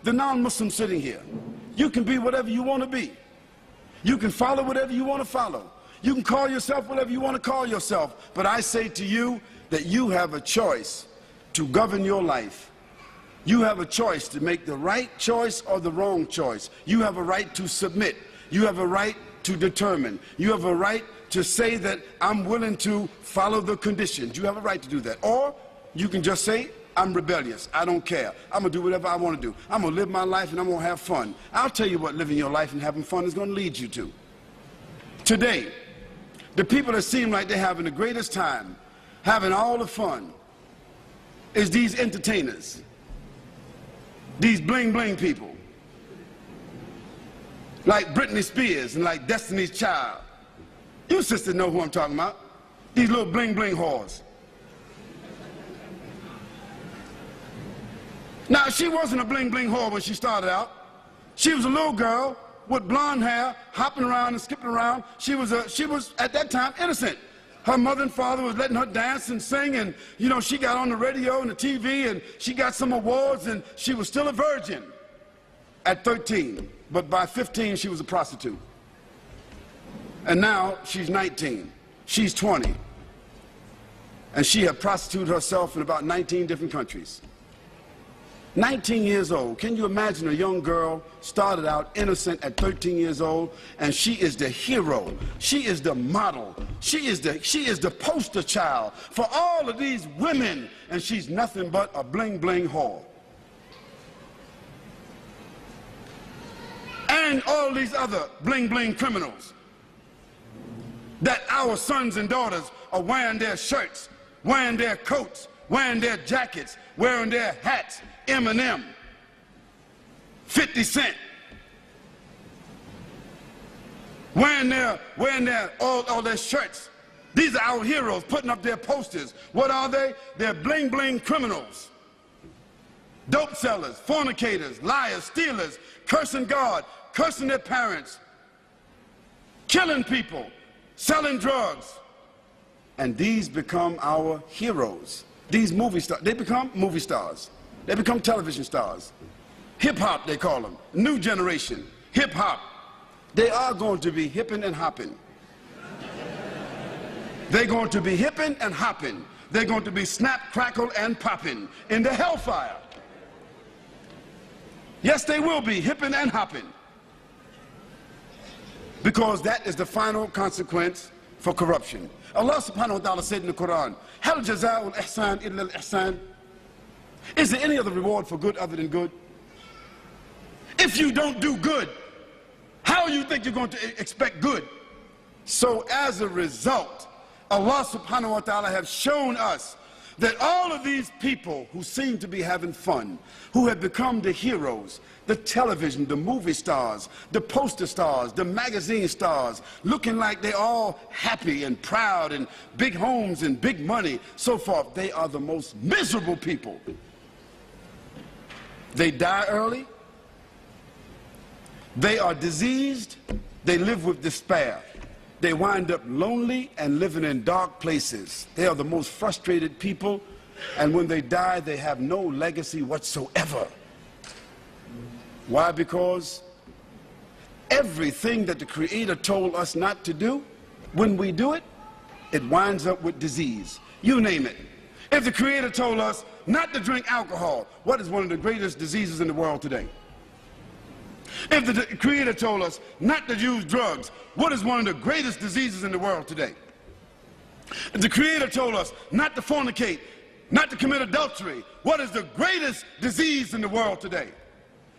the non-Muslim sitting here. You can be whatever you want to be. You can follow whatever you want to follow. You can call yourself whatever you want to call yourself. But I say to you that you have a choice to govern your life. You have a choice to make the right choice or the wrong choice. You have a right to submit. You have a right to determine. You have a right to say that I'm willing to follow the conditions. You have a right to do that. Or you can just say, I'm rebellious. I don't care. I'm going to do whatever I want to do. I'm going to live my life and I'm going to have fun. I'll tell you what living your life and having fun is going to lead you to. Today, the people that seem like they're having the greatest time, having all the fun, is these entertainers, these bling-bling people, like Britney Spears and like Destiny's Child. You sisters know who I'm talking about. These little bling-bling whores. Now, she wasn't a bling-bling whore when she started out. She was a little girl with blonde hair, hopping around and skipping around. She was, at that time, innocent. Her mother and father was letting her dance and sing, and, you know, she got on the radio and the TV, and she got some awards, and she was still a virgin at 13. But by 15, she was a prostitute. And now, she's 19. She's 20. And she had prostituted herself in about 19 different countries. 19 years old. Can you imagine a young girl started out innocent at 13 years old, and she is the hero. She is the model. She is the poster child for all of these women, and she's nothing but a bling-bling whore. And all these other bling-bling criminals that our sons and daughters are wearing their shirts, wearing their coats, wearing their jackets, wearing their hats. Eminem, 50 Cent, wearing all their shirts. These are our heroes putting up their posters. What are they? They're bling-bling criminals, dope sellers, fornicators, liars, stealers, cursing God, cursing their parents, killing people, selling drugs. And these become our heroes. These movie stars, they become movie stars. They become television stars. Hip-hop, they call them. New generation. Hip-hop. They are going to be hipping and hopping. They're going to be hipping and hopping. They're going to be snap, crackle, and popping in the hellfire. Yes, they will be hipping and hopping. Because that is the final consequence for corruption. Allah subhanahu wa ta'ala said in the Quran, Hal jaza'ul ihsan illa al-ihsan. Is there any other reward for good other than good? If you don't do good, how do you think you're going to expect good? So as a result, Allah subhanahu wa ta'ala has shown us that all of these people who seem to be having fun, who have become the heroes, the television, the movie stars, the poster stars, the magazine stars, looking like they're all happy and proud and big homes and big money, so forth, they are the most miserable people. They die early, they are diseased, they live with despair. They wind up lonely and living in dark places. They are the most frustrated people, and when they die, they have no legacy whatsoever. Why? Because everything that the Creator told us not to do, when we do it, it winds up with disease. You name it. If the Creator told us not to drink alcohol, what is one of the greatest diseases in the world today? If the Creator told us not to use drugs, what is one of the greatest diseases in the world today? If the Creator told us not to fornicate, not to commit adultery, what is the greatest disease in the world today?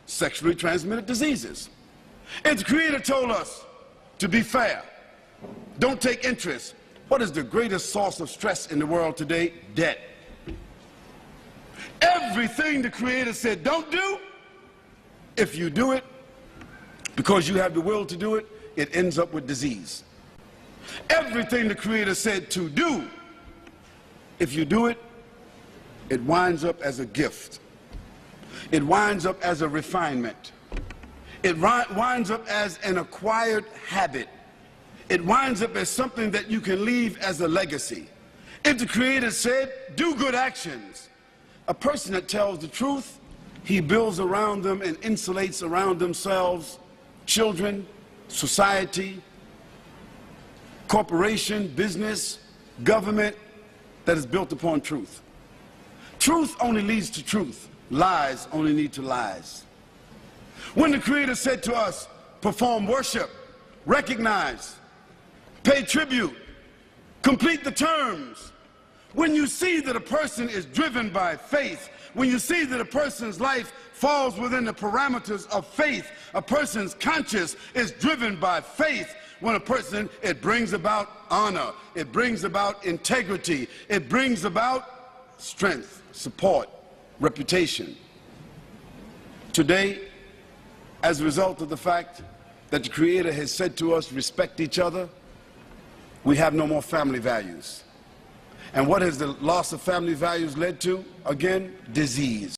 Sexually transmitted diseases. If the Creator told us to be fair, don't take interest, what is the greatest source of stress in the world today? Debt. Everything the Creator said don't do, if you do it, because you have the will to do it, it ends up with disease. Everything the Creator said to do, if you do it, it winds up as a gift. It winds up as a refinement. It winds up as an acquired habit. It winds up as something that you can leave as a legacy. If the Creator said, do good actions, a person that tells the truth, He builds around them and insulates around themselves children, society, corporation, business, government that is built upon truth. Truth only leads to truth. Lies only lead to lies. When the Creator said to us, perform worship, recognize, pay tribute, complete the terms, when you see that a person is driven by faith, when you see that a person's life falls within the parameters of faith, a person's conscience is driven by faith, when a person, it brings about honor, it brings about integrity, it brings about strength, support, reputation. Today, as a result of the fact that the Creator has said to us, respect each other, we have no more family values. And what has the loss of family values led to? Again, disease.